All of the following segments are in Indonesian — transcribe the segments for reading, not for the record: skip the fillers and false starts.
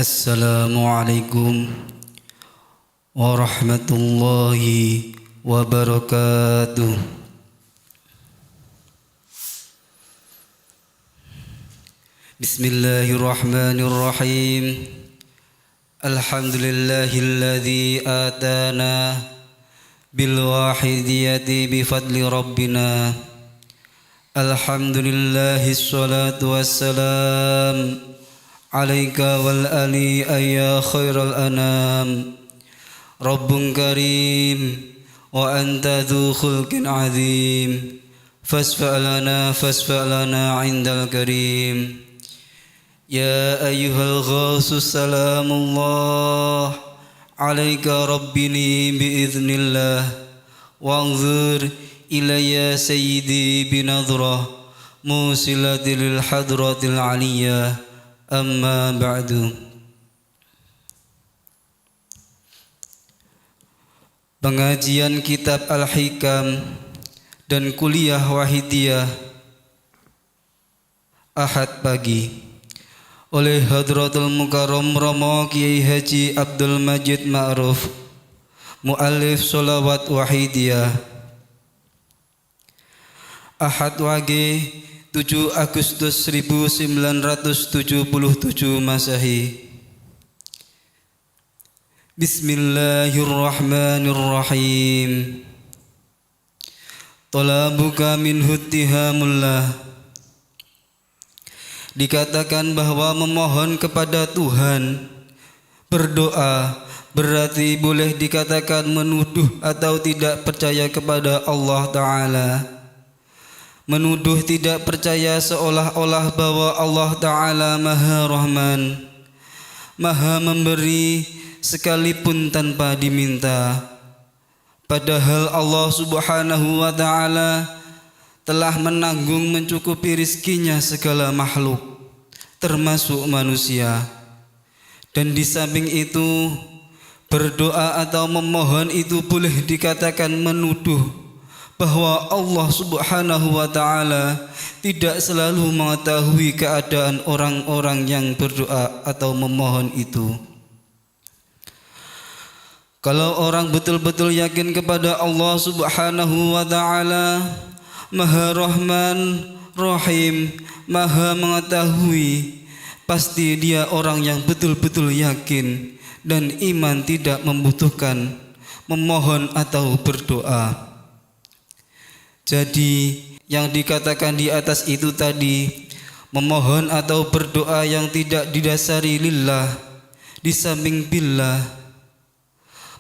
Assalamualaikum warahmatullahi wabarakatuh. Bismillahirrahmanirrahim. Alhamdulillahilladzi atana bil wahidiyati bi fadli rabbina. Alhamdulillahis salatu wassalam alaika wal ali ya khairal anam. Rabbun karim wa anta dhu khulqin azim. Fasfa'lana indal karim. Ya ayyuhal ghaus salamullah alaika rabbini biiznillah. Wanzur ilayya sayyidi binadrah musilatil hadratil aliyah. Amma ba'du. Pengajian kitab Al-Hikam dan kuliah Wahidiyah Ahad pagi oleh Hadratul Mukarram Romo Kiai Haji Abdul Majid Ma'ruf, muallif sholawat Wahidiyah. Ahad wage 7 Agustus 1977 Masehi. Bismillahirrahmanirrahim. Talabuka minhu ittihamullah. Dikatakan bahwa memohon kepada Tuhan, berdoa, berarti boleh dikatakan menuduh atau tidak percaya kepada Allah Ta'ala. Menuduh tidak percaya seolah-olah bahwa Allah Ta'ala Maha Rahman, Maha memberi sekalipun tanpa diminta. Padahal Allah Subhanahu wa Ta'ala telah menanggung mencukupi rizkinya segala makhluk, termasuk manusia. Dan di samping itu, berdoa atau memohon itu boleh dikatakan menuduh bahwa Allah Subhanahu wa Ta'ala tidak selalu mengetahui keadaan orang-orang yang berdoa atau memohon itu. Kalau orang betul-betul yakin kepada Allah Subhanahu wa Ta'ala, Maha Rahman, Rahim, Maha mengetahui, pasti dia orang yang betul-betul yakin dan iman tidak membutuhkan memohon atau berdoa. Jadi yang dikatakan di atas itu tadi, memohon atau berdoa yang tidak didasari lillah, di samping billah,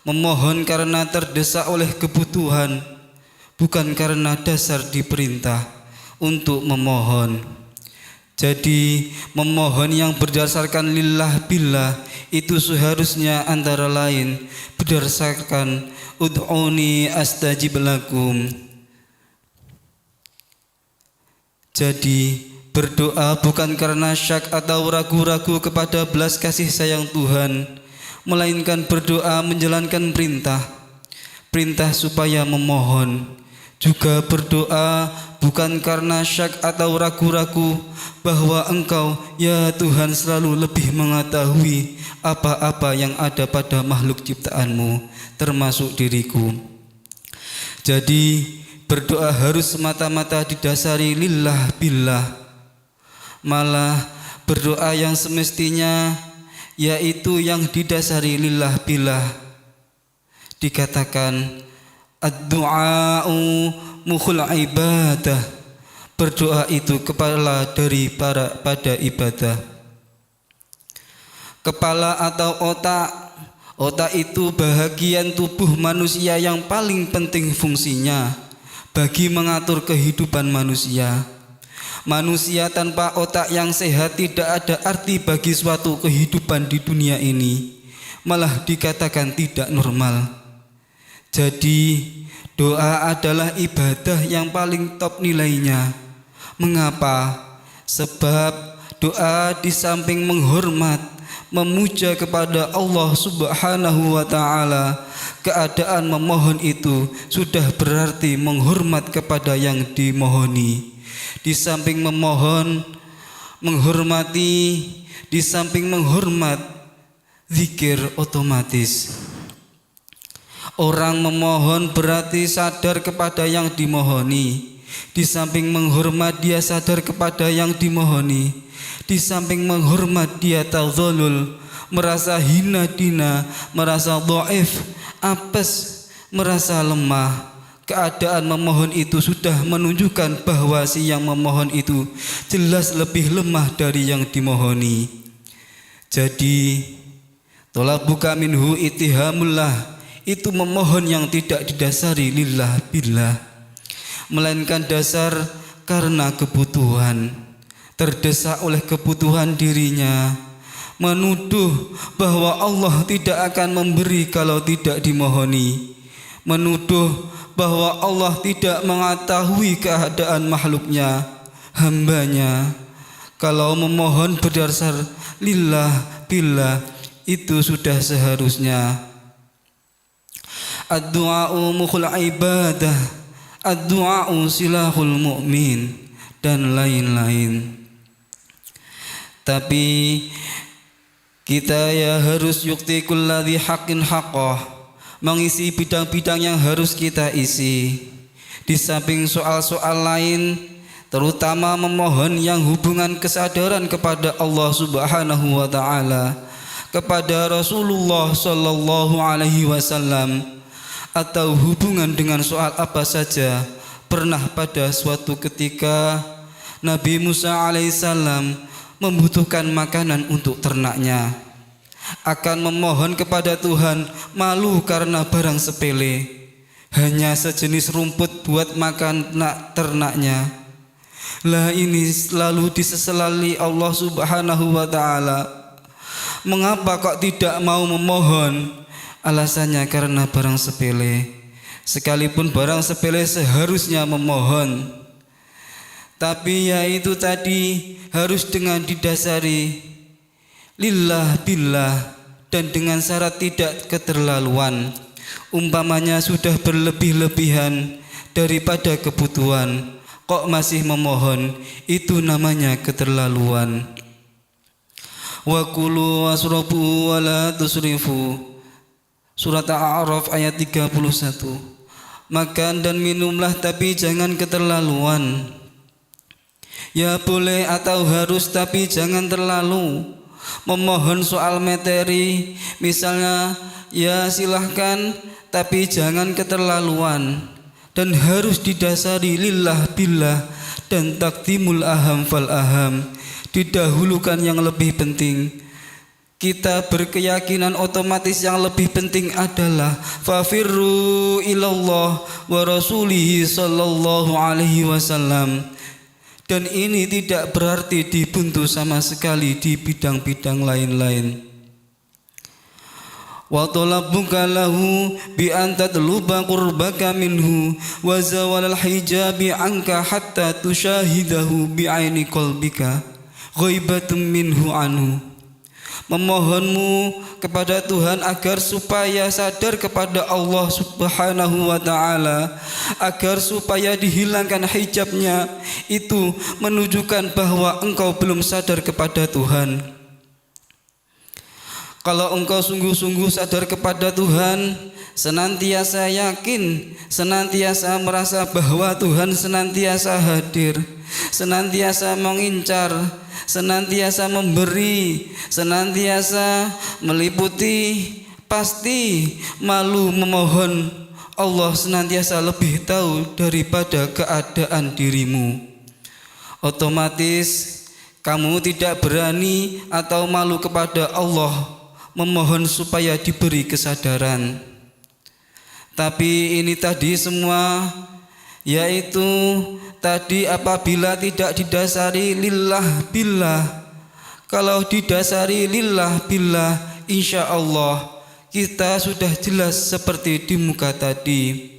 memohon karena terdesak oleh kebutuhan, bukan karena dasar diperintah untuk memohon. Jadi memohon yang berdasarkan lillah billah itu seharusnya antara lain berdasarkan ud'uni astajib lakum. Jadi berdoa bukan karena syak atau ragu-ragu kepada belas kasih sayang Tuhan, melainkan berdoa menjalankan perintah supaya memohon. Juga berdoa bukan karena syak atau ragu-ragu bahwa Engkau ya Tuhan selalu lebih mengetahui apa-apa yang ada pada makhluk ciptaanmu, termasuk diriku. Jadi berdoa harus semata-mata didasari lillah billah. Malah berdoa yang semestinya yaitu yang didasari lillah billah dikatakan ad-du'a'u mukhul ibadah. Berdoa itu kepala dari pada ibadah. Kepala atau otak itu bahagian tubuh manusia yang paling penting fungsinya bagi mengatur kehidupan manusia. Manusia tanpa otak yang sehat tidak ada arti bagi suatu kehidupan di dunia ini, malah dikatakan tidak normal. Jadi doa adalah ibadah yang paling top nilainya. Mengapa? Sebab doa di samping menghormat, memuja kepada Allah Subhanahu wa Ta'ala, keadaan memohon itu sudah berarti menghormat kepada yang dimohoni. Di samping memohon, menghormati, di samping menghormat, zikir otomatis. Orang memohon berarti sadar kepada yang dimohoni. Di samping menghormat dia sadar kepada yang dimohoni. Di samping menghormat dia tadzalul, merasa hina dina, merasa dhaif, apes, merasa lemah. Keadaan memohon itu sudah menunjukkan bahwa si yang memohon itu jelas lebih lemah dari yang dimohoni. Jadi tolabuka minhu itihamullah, itu memohon yang tidak didasari lillah billah, melainkan dasar karena kebutuhan, terdesak oleh kebutuhan dirinya, menuduh bahwa Allah tidak akan memberi kalau tidak dimohoni, menuduh bahwa Allah tidak mengetahui keadaan makhluknya, hambanya. Kalau memohon berdasar lillah billah, itu sudah seharusnya. Ad-du'a'u mukhul ibadah, ad-du'a'u silahul mu'min, dan lain-lain. Tapi kita ya harus yukti kulladhi haqqin haqqah, mengisi bidang-bidang yang harus kita isi. Di samping soal-soal lain, terutama memohon yang hubungan kesadaran kepada Allah Subhanahu wa taala, kepada Rasulullah sallallahu alaihi wasallam, atau hubungan dengan soal apa saja. Pernah pada suatu ketika Nabi Musa alaihissalam membutuhkan makanan untuk ternaknya, akan memohon kepada Tuhan, malu karena barang sepele, hanya sejenis rumput buat makan ternaknya. Lah ini selalu disesali Allah Subhanahu wa taala. Mengapa kok tidak mau memohon? Alasannya karena barang sepele. Sekalipun barang sepele seharusnya memohon, tapi ya itu tadi harus dengan didasari lillah billah dan dengan syarat tidak keterlaluan. Umpamanya sudah berlebih-lebihan daripada kebutuhan, kok masih memohon, itu namanya keterlaluan. Wa kulu wasrabu wa la tusrifu, surat Al-A'raf ayat 31. Makan dan minumlah tapi jangan keterlaluan. Ya boleh atau harus tapi jangan terlalu. Memohon soal materi misalnya, ya silahkan tapi jangan keterlaluan, dan harus didasari lillah billah dan takdimul aham fal aham, didahulukan yang lebih penting. Kita berkeyakinan otomatis yang lebih penting adalah fafirru ilallah wa rasulihi sallallahu alaihi wasallam. Dan ini tidak berarti dibuntu sama sekali di bidang-bidang lain-lain. Wa talabuka lahu bi an tatluba qurbaka minhu wa zawalal hijabi anka hatta tushahidahu bi aini qalbika ghaibatun minhu anhu. Memohonmu kepada Tuhan agar supaya sadar kepada Allah Subhanahu wa taala, agar supaya dihilangkan hijabnya, itu menunjukkan bahwa engkau belum sadar kepada Tuhan. Kalau engkau sungguh-sungguh sadar kepada Tuhan, senantiasa yakin, senantiasa merasa bahwa Tuhan senantiasa hadir, senantiasa mengincar, senantiasa memberi, senantiasa meliputi, pasti malu memohon. Allah senantiasa lebih tahu daripada keadaan dirimu. Otomatis kamu tidak berani atau malu kepada Allah memohon supaya diberi kesadaran. Tapi ini tadi semua, yaitu tadi apabila tidak didasari lillah billah. Kalau didasari lillah billah, insya Allah kita sudah jelas seperti di muka tadi.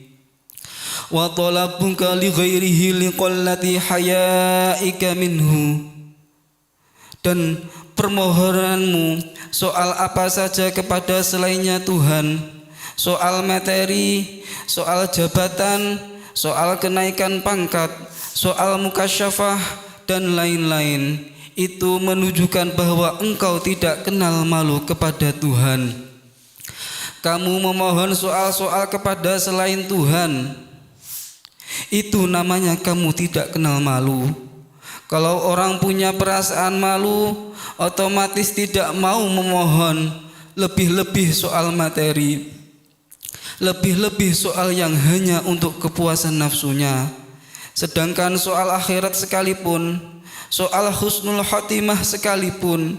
Wa talabuka li ghairihi liqallati hayaika minhu, dan permohonanmu soal apa saja kepada selainnya Tuhan, soal materi, soal jabatan, soal kenaikan pangkat, soal mukasyafah dan lain-lain, itu menunjukkan bahwa engkau tidak kenal malu kepada Tuhan. Kamu memohon soal-soal kepada selain Tuhan, itu namanya kamu tidak kenal malu. Kalau orang punya perasaan malu, otomatis tidak mau memohon lebih-lebih soal materi, lebih-lebih soal yang hanya untuk kepuasan nafsunya. Sedangkan soal akhirat sekalipun, soal husnul khotimah sekalipun,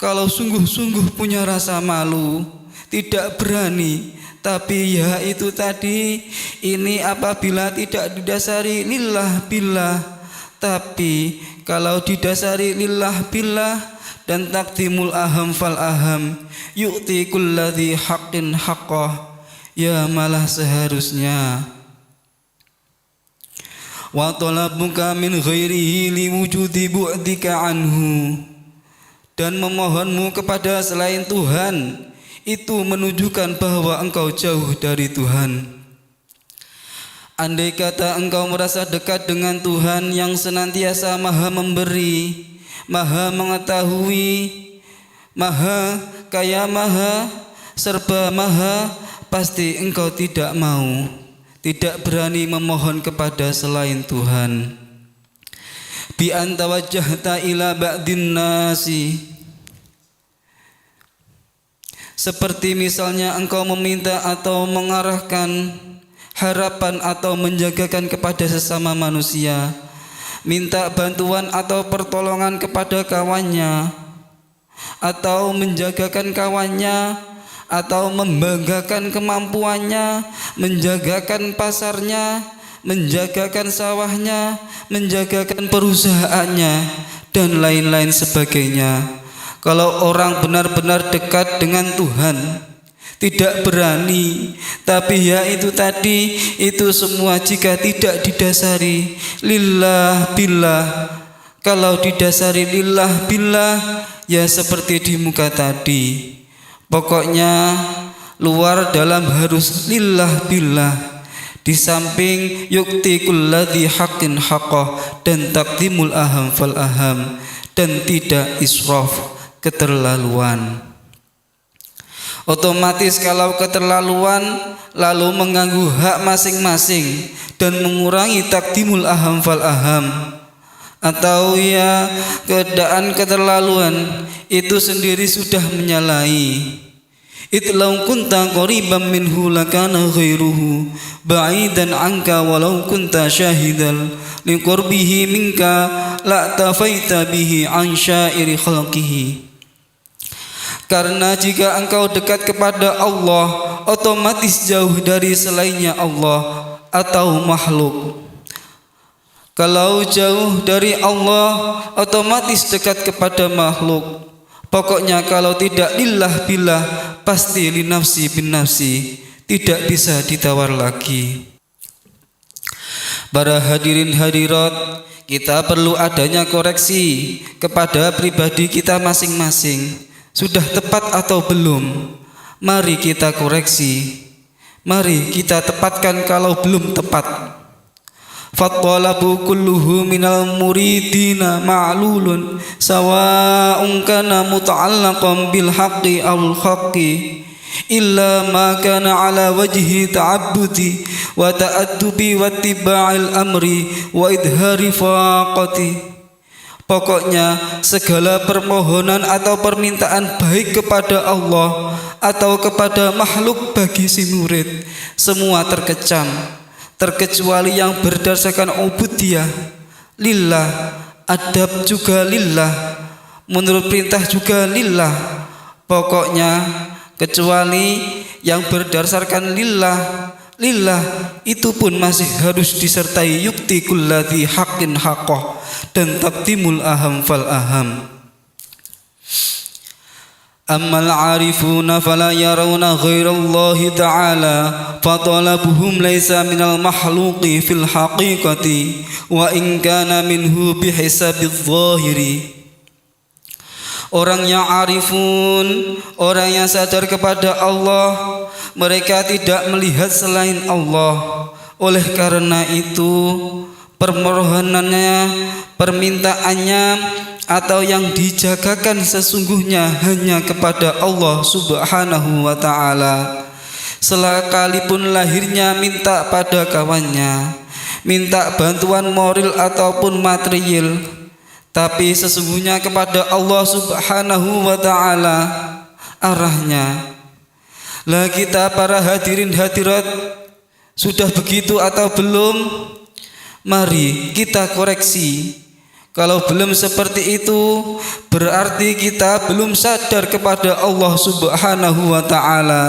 kalau sungguh-sungguh punya rasa malu, tidak berani, tapi ya itu tadi, ini apabila tidak didasari lillah billah. Tapi kalau didasari lillah billah dan taqdimul aham fal aham, yu'ti kulladzi haqqin haqqah, ya malah seharusnya wa talabuka min ghairihi liwujudi bu'dika anhu, dan memohonmu kepada selain Tuhan itu menunjukkan bahwa engkau jauh dari Tuhan. Andai kata engkau merasa dekat dengan Tuhan yang senantiasa maha memberi, maha mengetahui, maha kaya, maha serba maha, pasti engkau tidak mau, tidak berani memohon kepada selain Tuhan. Bi anta wajjahta ila ba'din nasi, seperti misalnya engkau meminta atau mengarahkan harapan atau menjagakan kepada sesama manusia, minta bantuan atau pertolongan kepada kawannya, atau menjagakan kawannya, atau membanggakan kemampuannya, menjagakan pasarnya, menjagakan sawahnya, menjagakan perusahaannya, dan lain-lain sebagainya. Kalau orang benar-benar dekat dengan Tuhan, tidak berani, tapi ya itu tadi, itu semua jika tidak didasari lillah billah. Kalau didasari lillah billah, ya seperti di muka tadi, pokoknya luar dalam harus lillah billah. Di samping yukti kulladzi haqqin haqqah dan taqdimul aham fal aham, dan tidak israf, keterlaluan. Otomatis kalau keterlaluan lalu mengganggu hak masing-masing dan mengurangi taqdimul aham fal aham, atau ya keadaan keterlaluan itu sendiri sudah menyalahi. Itlau kunta qariban minhu lakana ghairuhu ba'idan anka walau kunta syahidan liqurbihi minka la tafaita bihi an syairi khalqihi. Karena jika engkau dekat kepada Allah, otomatis jauh dari selainnya Allah atau makhluk. Kalau jauh dari Allah, otomatis dekat kepada makhluk. Pokoknya kalau tidak lillah billah, pasti li nafsi bin nafsi, tidak bisa ditawar lagi. Para hadirin hadirat, kita perlu adanya koreksi kepada pribadi kita masing-masing. Sudah tepat atau belum? Mari kita koreksi. Mari kita tepatkan kalau belum tepat. Fattalabu kulluhu minal muridina ma'lulun sawa'un kana muta'allaqan bil haqqi awul haqqi illa ma kana ala wajhi ta'abbudi wa ta'addubi wa tiba'il amri wa idhari faqati. Pokoknya segala permohonan atau permintaan baik kepada Allah atau kepada makhluk bagi si murid semua terkecam, terkecuali yang berdasarkan ubudiyah lillah, adab juga lillah, menurut perintah juga lillah. Pokoknya kecuali yang berdasarkan lillah, lillah itu pun masih harus disertai yukti kulladzi haqqin haqqah dan taqdimul aham fal aham. Ammal arifuna fala yarawna ghairallahi ta'ala fatalabuhum laysa minal mahluqi fil haqiqati wa in kana minhu bihisabiz zahiri. Orang yang arifun, orang yang sadar kepada Allah, mereka tidak melihat selain Allah. Oleh karena itu permohonannya, permintaannya, atau yang dijagakan sesungguhnya hanya kepada Allah Subhanahu wa ta'ala. Sekalipun lahirnya minta pada kawannya, minta bantuan moral ataupun material, tapi sesungguhnya kepada Allah Subhanahu wa ta'ala arahnya. Lah kita para hadirin hadirat sudah begitu atau belum? Mari kita koreksi. Kalau belum seperti itu, berarti kita belum sadar kepada Allah Subhanahu wa ta'ala.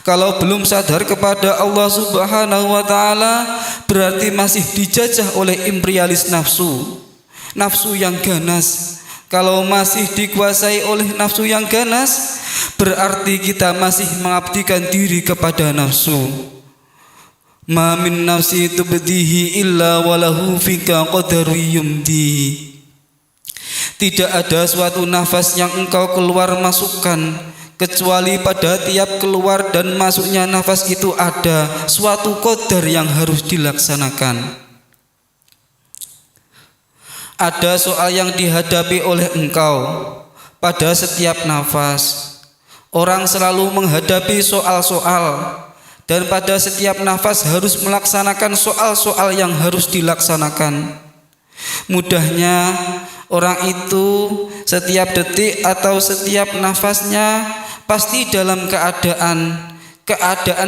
Kalau belum sadar kepada Allah Subhanahu wa ta'ala, berarti masih dijajah oleh imperialis nafsu, nafsu yang ganas. Kalau masih dikuasai oleh nafsu yang ganas, berarti kita masih mengabdikan diri kepada nafsu. Ma min nafsi tubdihi illa walahu fika qadaru yumdi. Tidak ada suatu nafas yang engkau keluar masukkan, kecuali pada tiap keluar dan masuknya nafas itu ada suatu qadar yang harus dilaksanakan. Ada soal yang dihadapi oleh engkau pada setiap nafas. Orang selalu menghadapi soal-soal, dan pada setiap nafas harus melaksanakan soal-soal yang harus dilaksanakan. Mudahnya orang itu setiap detik atau setiap nafasnya pasti dalam keadaan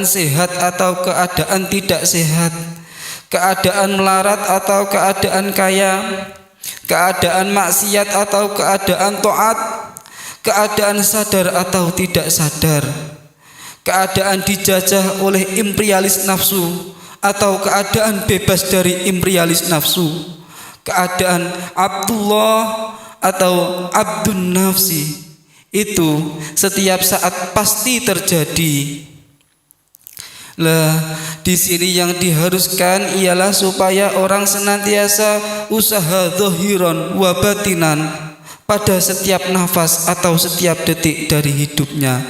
sehat atau keadaan tidak sehat, keadaan melarat atau keadaan kaya, keadaan maksiat atau keadaan taat, keadaan sadar atau tidak sadar, keadaan dijajah oleh imperialis nafsu atau keadaan bebas dari imperialis nafsu, keadaan Abdullah atau Abdun Nafsi, itu setiap saat pasti terjadi. Lah, di sini yang diharuskan ialah supaya orang senantiasa usaha zahiran wa batinan pada setiap nafas atau setiap detik dari hidupnya.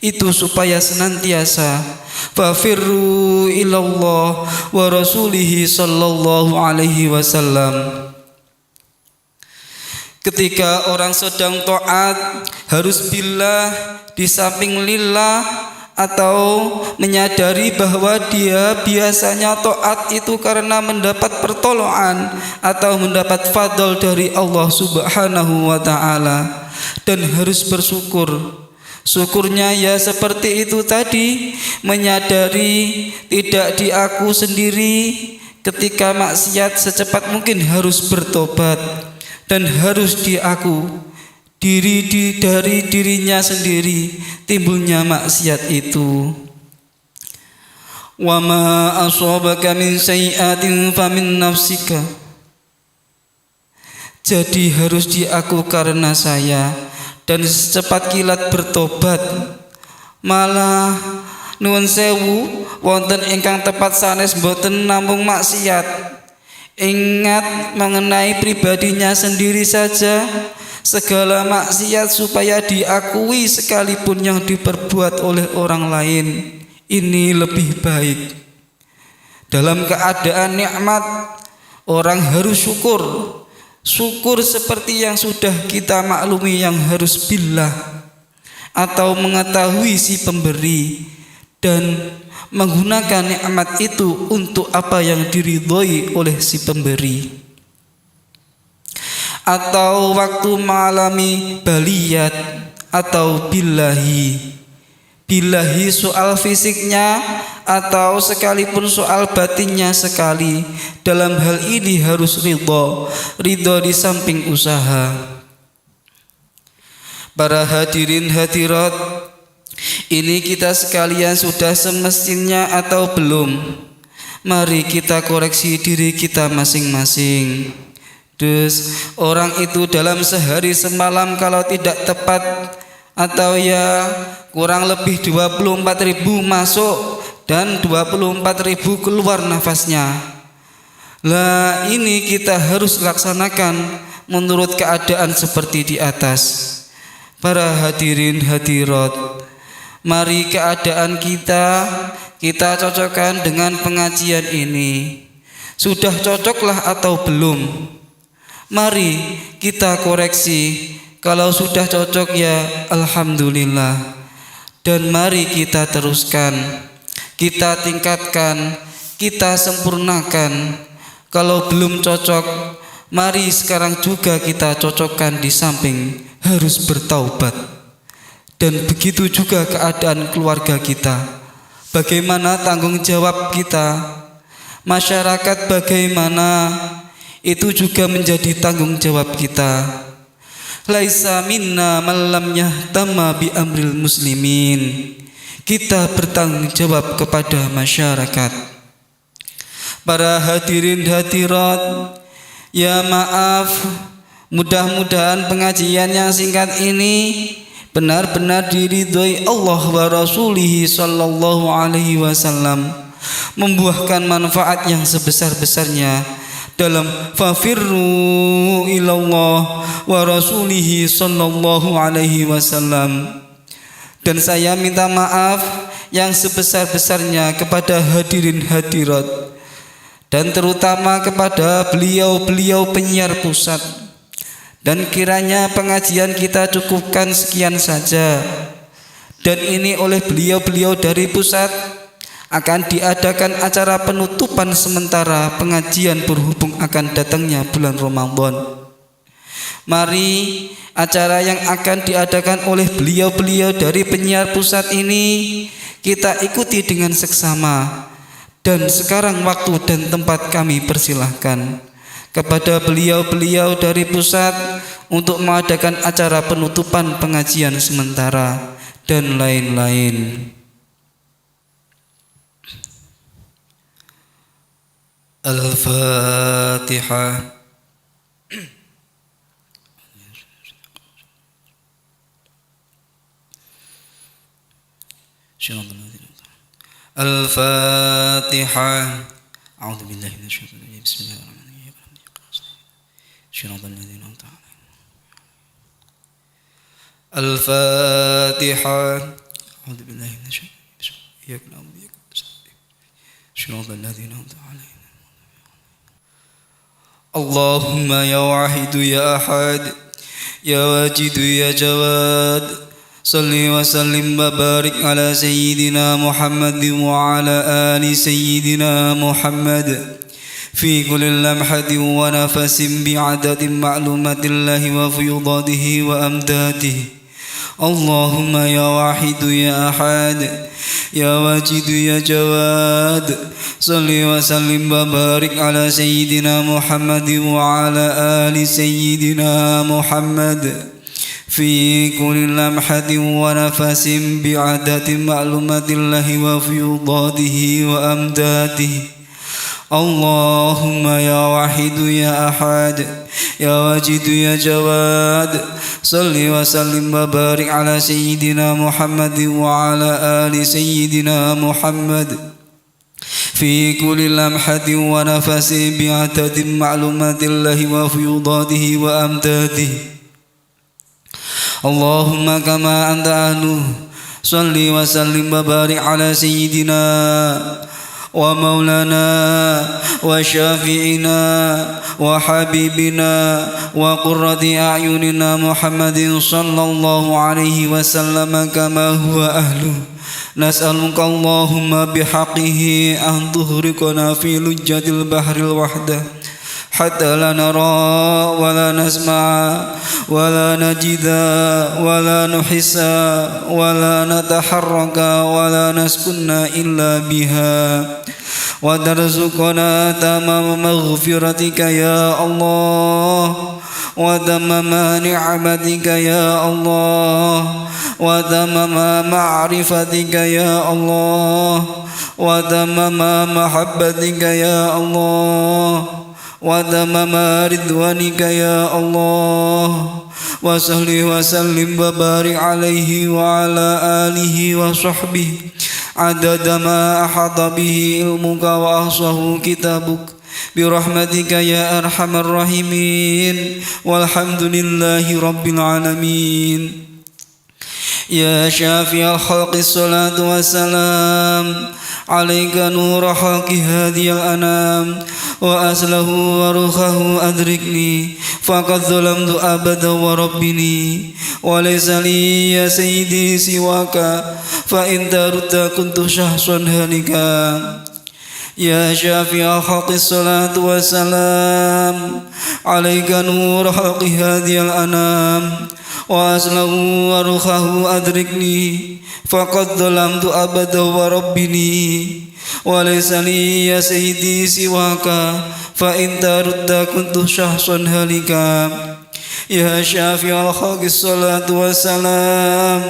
Itu supaya senantiasa fafirru ilallah wa rasulihi sallallahu alaihi wasallam. Ketika orang sedang taat harus billah di samping lillah, atau menyadari bahwa dia biasanya taat itu karena mendapat pertolongan atau mendapat fadl dari Allah Subhanahu wa ta'ala, dan harus bersyukur. Syukurnya ya seperti itu tadi, menyadari tidak diaku sendiri, ketika maksiat secepat mungkin harus bertobat, dan harus diaku dari dirinya sendiri timbulnya maksiat itu. Wa ma asabaka min sayyi'atin famin nafsika. Jadi harus diaku karena saya, dan secepat kilat bertobat. Malah nuwun sewu wonten ingkang tepat sanes boten namung maksiat. Ingat mengenai pribadinya sendiri saja, segala maksiat supaya diakui sekalipun yang diperbuat oleh orang lain, ini lebih baik. Dalam keadaan nikmat, orang harus syukur. Syukur seperti yang sudah kita maklumi yang harus billah, atau mengetahui si pemberi dan menggunakan nikmat itu untuk apa yang diridhoi oleh si pemberi. Atau waktu mengalami baliyat atau billahi soal fisiknya atau sekalipun soal batinnya sekali, dalam hal ini harus ridho di samping usaha. Para hadirin hadirat, ini kita sekalian sudah semestinya atau belum? Mari kita koreksi diri kita masing-masing. Dus orang itu dalam sehari semalam kalau tidak tepat atau ya kurang lebih 24.000 masuk dan 24.000 keluar nafasnya. Lah ini kita harus laksanakan menurut keadaan seperti di atas. Para hadirin hadirat, mari keadaan kita cocokkan dengan pengajian ini, Sudah cocoklah atau belum? Mari kita koreksi. Kalau sudah cocok ya alhamdulillah. Dan mari kita teruskan, kita tingkatkan, kita sempurnakan. Kalau belum cocok, mari sekarang juga kita cocokkan di samping harus bertaubat. Dan begitu juga keadaan keluarga kita. Bagaimana tanggung jawab kita? Masyarakat bagaimana? Itu juga menjadi tanggung jawab kita. Laisa minna man lam yahtama bi amril muslimin. Kita bertanggung jawab kepada masyarakat. Para hadirin hadirat, ya maaf, mudah-mudahan pengajian yang singkat ini benar-benar diridhoi Allah wa Rasulih sallallahu alaihi wasallam, membuahkan manfaat yang sebesar-besarnya dalam fafirru ilallah wa Rasulih sallallahu alaihi wasallam. Dan saya minta maaf yang sebesar-besarnya kepada hadirin hadirat, dan terutama kepada beliau-beliau penyiar pusat. Dan kiranya pengajian kita cukupkan sekian saja. Dan ini oleh beliau-beliau dari pusat akan diadakan acara penutupan sementara pengajian berhubung akan datangnya bulan Ramadan. Mari acara yang akan diadakan oleh beliau-beliau dari penyiar pusat ini kita ikuti dengan seksama. Dan sekarang waktu dan tempat kami persilahkan kepada beliau-beliau dari pusat untuk mengadakan acara penutupan pengajian sementara dan lain-lain. Al-Fatihah. Al-Fatihah. A'udzu billahi minasyaitonir rajim. Bismillahirrahmanirrahim. Al-Fatihah. A'udzu billahi minasyaitonir rajim. Allahumma ya wahidu ya ahad, ya wajidu ya jawad, salli wa sallim wa barik ala sayyidina Muhammad wa ala ali sayyidina Muhammad fi kulli lamhatin wa nafasin bi'adadin ma'lumatillahi wa fiyudadihi wa amdadihi. Allahumma ya wahidu ya ahad, ya wajidu ya jawad, salli wa sallim wa barik ala sayyidina Muhammad wa ala ali sayyidina Muhammad fi kulli lamhatin wa nafasin bi'adatin ma'lumatillahi wa fiyudadihi wa amdadihi. Allahumma ya wahidu ya ahad, ya wajidu ya jawad, salli wa sallim wa barik ala sayyidina Muhammad wa ala ali sayyidina Muhammad fi kulli lamhatin wa nafasin bi'adatin ma'lumatillahi wa fiyudadihi wa amdadihi. Allahumma kama anta ahlu, salli wa sallim wa barik ala sayyidina wa maulana wa syafi'ina wa habibina wa qurrati a'yunina Muhammadin sallallahu alaihi wasallam kama huwa ahlu. Nas'aluka Allahumma bihaqqihi an tuhriqana fi lujjatil bahril wahdah hatta la nara wa la nasma'a wa la najida wa la nuhissa wa la nataharraka wa la naskunna illa biha wa tarzuqna tamama maghfiratika ya Allah wa tamama ni'matika ya Allah wa tamama ma'rifatika ya Allah wa tamama mahabbatika ya Allah wa tamama ridwanika ya Allah wa salli wa sallim wa barik alaihi wa ala alihi wa sahbihi adada ma ahata bihi ilmuka wa ahsahu kitabuk birahmatika ya arhamar rahimin walhamdulillahi rabbil alamin. يا شافي الخلق الصلاة والسلام عليك نور حق هادي الأنام وأسله وروحه أدركني فقد ظلمت أبدا وربني وليس لي يا سيدي سواك فإن ترد كنت شخصا هالكا يا شافي الحق الصلاة والسلام عليك نور حق هادي الأنام وأسله وروحه أدركني فقد ظلمت أبدا وربني وليس لي يا سيدي سواك فإن ترد كنت شخصا هالكا يا شافي الحق الصلاة والسلام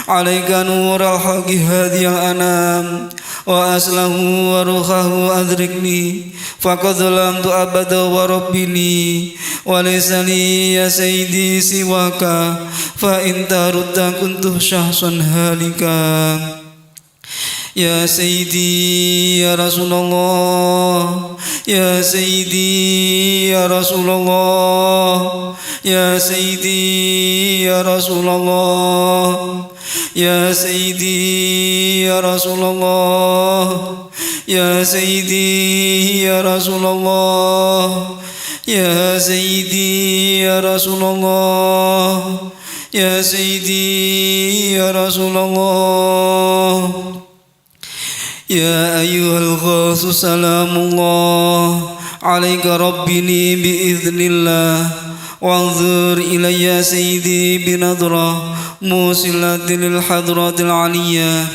عليك نور الحق هادي الأنام وأسله وروحه أدركني فقد ظلمت أبدا وربني وليس لي يا سيدي سواك فإن ترد كنت شخصا هالكا يا سيدي يا رسول الله يا سيدي يا رسول الله يا سيدي يا رسول الله يا سيدي يا رسول الله يا سيدي يا رسول الله يا سيدي يا رسول الله يا سيدي يا رسول الله يا أيها الغاث سلام الله عليك ربني بإذن الله وانظر إلي يا سيدي بنظرة موصلة للحضرة العلية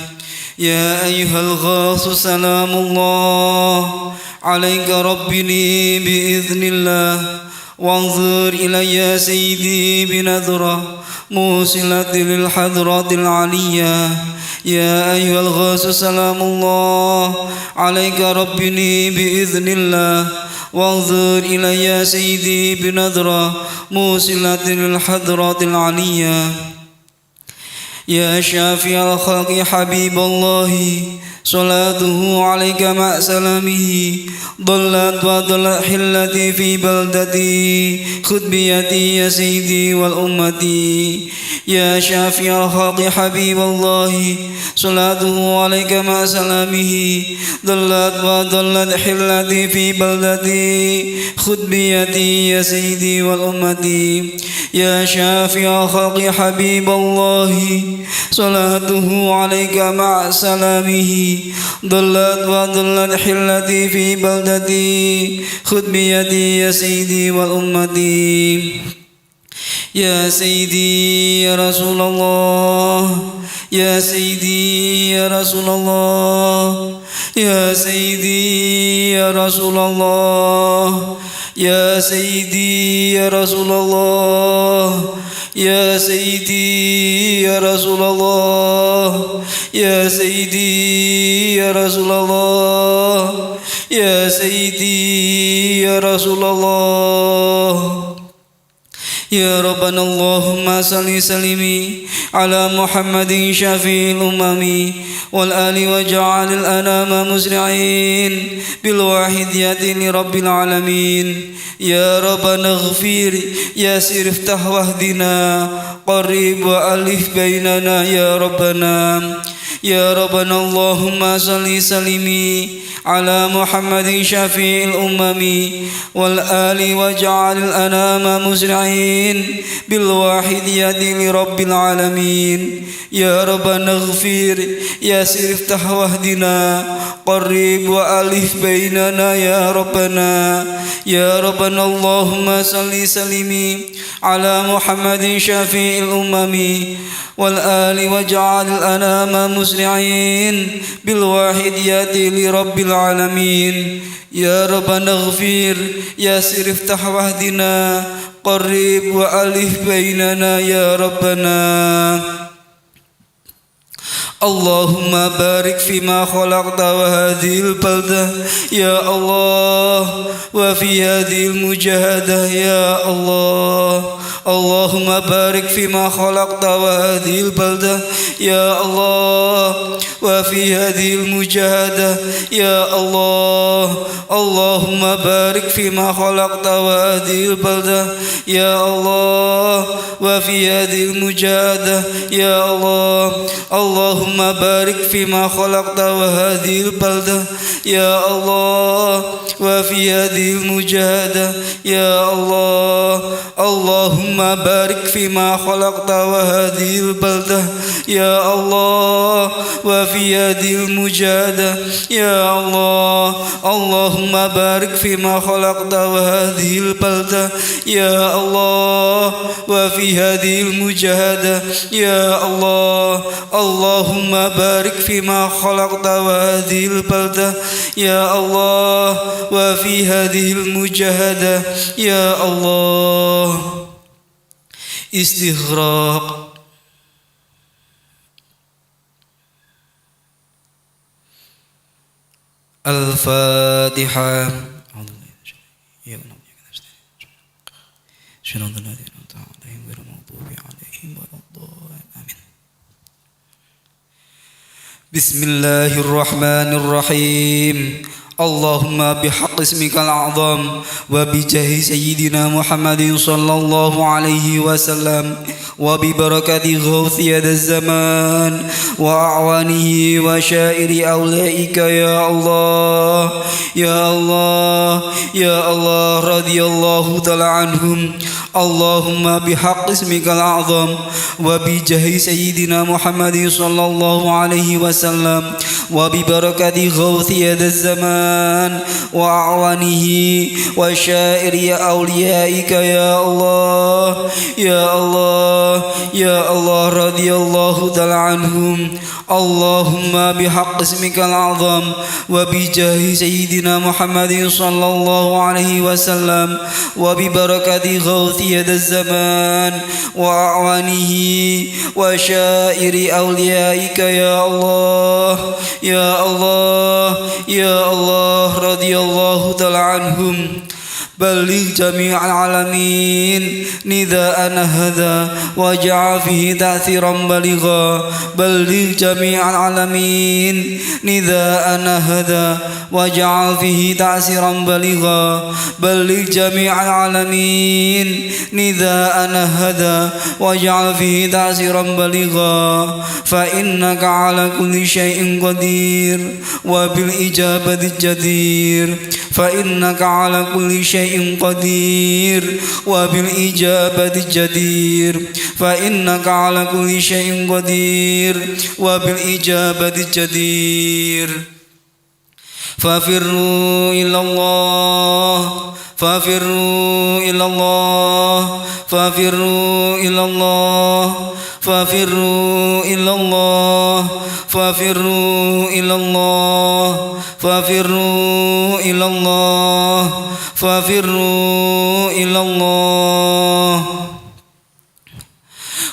يا أيها الغاث سلام الله عليك ربني بإذن الله وانظر إلي يا سيدي بنظرة موصلة للحضرة العلية يا أيها الغاث سلام الله عليك ربني بإذن الله وانظر إلي يا سيدي بنظرة موصلة للحضرة العلية يا شافي الخلق حبيب الله صلاته عليك مع سلامه ضلت وضلت حلتي في بلدتي خذ بيدي يا سيدي والأمتي يا شافي الخلق حبيب الله صلاته عليك مع سلامه ضلت وضلت حلتي في بلدتي خذ بيدي يا سيدي والأمتي يا شافي الخلق حبيب الله صلاته عليك مع سلامه ضلت وضلت حلتي في بلدتي خذ بيدي يا سيدي والأمتي يا سيدي يا رسول الله يا سيدي يا رسول الله يا سيدي يا رسول الله يا سيدي يا رسول الله يا سيدي يا رسول الله يا سيدي يا رسول الله يا سيدي يا رسول الله يا ربنا اللهم صل سلمي على محمد شفيع الأمم والآل واجعل الأنام مسرعين بالواحدية لرب العالمين يا ربنا اغفر يسر افتح واهدنا قرب وألف بيننا يا ربنا يا ربنا اللهم صل سلمي على محمد شفيع الأمم والآل واجعل الأنام مسرعين بالواحدية لرب العالمين يا ربنا اغفر يسر افتح واهدنا قرب وألف بيننا يا ربنا يا ربنا اللهم صل سلمي على محمد شفيع الأمم والآل واجعل الأنام مسرعين بالواحدية لرب العالمين يا ربنا اغفر يسر افتح واهدنا قرب وألف بيننا يا ربنا اللهم بارك فيما خلقت وهذه البلدة يا الله وفي هذه المجاهدة يا الله. اللهم بارك فيما خلقت وهذه البلدة يا الله وفي هذه المجاهدة يا الله. اللهم بارك فيما خلقت وهذه البلدة يا الله وفي هذه المجاهدة يا الله. اللهم بارك فيما خلقت وهذه البلدة يا الله وفي هذه المجاهدة يا الله. اللهم بارك فيما خلقت وهذه البلدة يا الله وفي هذه المجاهدة يا الله. اللهم بارك فيما خلقت وهذه البلدة يا الله وفي هذه المجاهدة يا الله. اللهم بارك فيما خلقت وهذه البلدة يا الله وفي هذه المجاهدة يا الله. استغراق. الفاتحة. بسم الله الرحمن الرحيم. اللهم بحق اسمك الأعظم وبجاه سيدنا محمد صلى الله عليه وسلم وببركة غوث يد الزمان وأعوانه وشائر أولئك يا الله يا الله يا الله رضي الله تعالى عنهم. اللهم بحق اسمك الأعظم وبجاه سيدنا محمد صلى الله عليه وسلم وببركة غوث يد الزمان وأعوانه وشائر أوليائك يا الله يا الله يا الله رضي الله تعالى عنهم. اللهم بحق اسمك الأعظم وبجاه سيدنا محمد صلى الله عليه وسلم وببركة غوث يد الزمان وأعوانه وشائر أوليائك يا الله يا الله يا الله رضي الله تعالى عنهم. بلغ جميع العالمين نداءنا هذا واجعل فيه تأثيرا بليغا. بلغ جميع العالمين نداءنا هذا واجعل فيه تأثيرا بليغا. بلغ جميع العالمين نداءنا هذا واجعل فيه تأثيرا بليغا. فإنك على كل شيء قدير وبالإجابة جدير. فإنك على كل شيء قدير وبالإجابة جدير. فإنك على كل شيء قدير وبالإجابة جدير. ففروا إلى الله ففروا إلى الله ففروا إلى الله ففروا إلى الله ففروا إلى الله ففروا إلى الله ففروا إلى الله.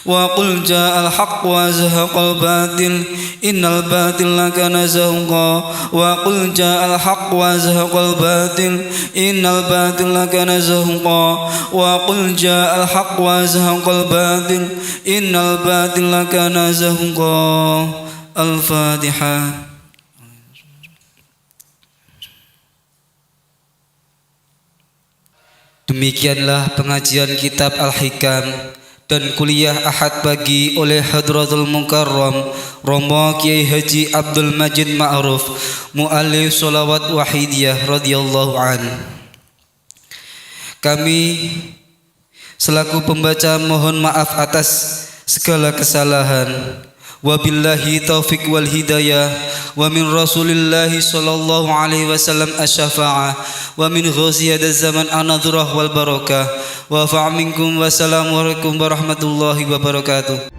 وقل جاء الحق وزهق الباطل إن الباطل كان زهوقا. وقل جاء الحق وزهق الباطل إن الباطل كان زهوقا. وقل جاء الحق وزهق الباطل إن الباطل كان زهوقا. الفاتحة. Demikianlah pengajian kitab Al-Hikam dan kuliah Ahad pagi oleh Hadratul Mukarram Romo Kiai Haji Abdul Majid Ma'ruf Mu'allif Sholawat Wahidiyah radhiyallahu an. Kami selaku pembaca mohon maaf atas segala kesalahan. Wabillahi taufiq wal hidayah. Wa min Rasulillahi sallallahu alaihi wasallam asy-syafa'ah. Wa min ghaziyadaz zaman an-nadhrah wal barakah. Wa fa'minkum wassalamu alaikum warahmatullahi wabarakatuh.